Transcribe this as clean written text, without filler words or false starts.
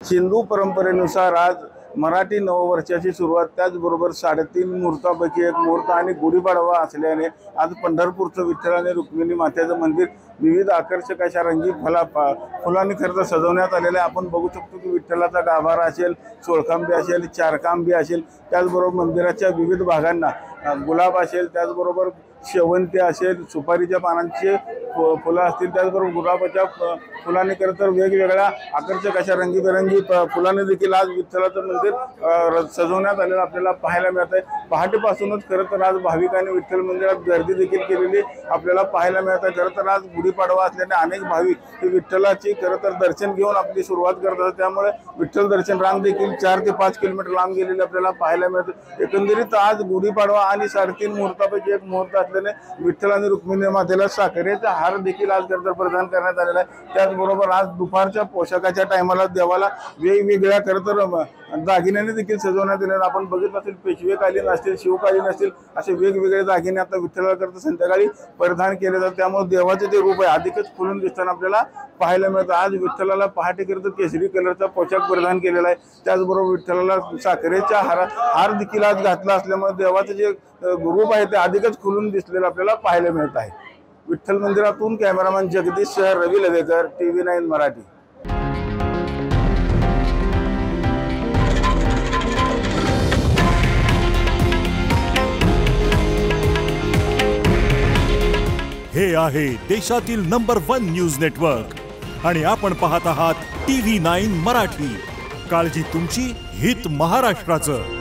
हिंदू परंपरेनुसार आज मराठी नववर्षाची सुरुवात, त्याचबरोबर 3.5 मुहूर्तापैकी एक मुहूर्त आणि गुढीपाडवा असल्याने आज पंढरपूरचं विठ्ठल आणि रुक्मिणी मातेचं मंदिर विविध आकर्षक अशा रंगीत फुलांनी खरं तर सजवण्यात आलेलं आहे। आपण बघू शकतो की विठ्ठलाचा गाभारा असेल, सोळखांबी असेल, चारखांबी असेल, त्याचबरोबर मंदिराच्या विविध भागांना गुलाब असेल, त्याचबरोबर शेवंती असेल, सुपारीच्या पानांचे फुलं असतील, त्याचबरोबर गुलाबाच्या फुलांनी खरं तर वेगवेगळ्या आकर्षक अशा रंगीबेरंगी फुलांनी देखील आज विठ्ठलाचं मंदिर सजवण्यात आलेलं आपल्याला पाहायला मिळत आहे। पहाटेपासूनच खरं तर आज भाविकांनी विठ्ठल मंदिरात गर्दी देखील केलेली आपल्याला पाहायला मिळत आहे। खरं तर आज गुढीपाडवा असल्याने अनेक भाविक हे विठ्ठलाची खरं तर दर्शन घेऊन आपली सुरुवात करतात, त्यामुळे विठ्ठल दर्शन रांग देखील 4 ते 5 किलोमीटर लांब गेलेली आपल्याला पाहायला मिळते। एकंदरीत आज गुढीपाडवा आणि 3.5 मुहूर्तापैकी एक मुहूर्त असल्याने विठ्ठल आणि रुक्मिणी मातेला साखरेचा हार देखील आज खरं तर प्रदान करण्यात आलेला आहे। त्याचबरोबर आज दुपारच्या पोशाखाच्या टायमाला देवाला वेगवेगळ्या खरं तर दागिन्याने देखील सजवण्यात आलेलं आपण बघितलं असेल। पेशवेकालीन असतील, शिवकालीन असतील, असे वेगवेगळे दागिने आता विठ्ठलाला करता संध्याकाळी परिधान केले जातात, त्यामुळे देवाचे जे रूप आहे अधिकच फुलून दिसताना आपल्याला पाहायला मिळतं। आज विठ्ठलाला पहाटे करता केसरी कलरचा पोशाख परिधान केलेला आहे, त्याचबरोबर विठ्ठलाला साखरेचा हार देखील आज घातला असल्यामुळे देवाचे जे रूप आहे ते अधिकच खुलून दिसलेलं आपल्याला पाहायला मिळत आहे। विठ्ठल मंदिरातून कॅमेरामॅन जगदीश शहर, रवी लवेकर, TV9 मराठी। हे आहे देशातील नंबर 1 न्यूज नेटवर्क आणि आपण पाहत आहात TV9 मराठी। काळजी तुमची, हित महाराष्ट्राचं।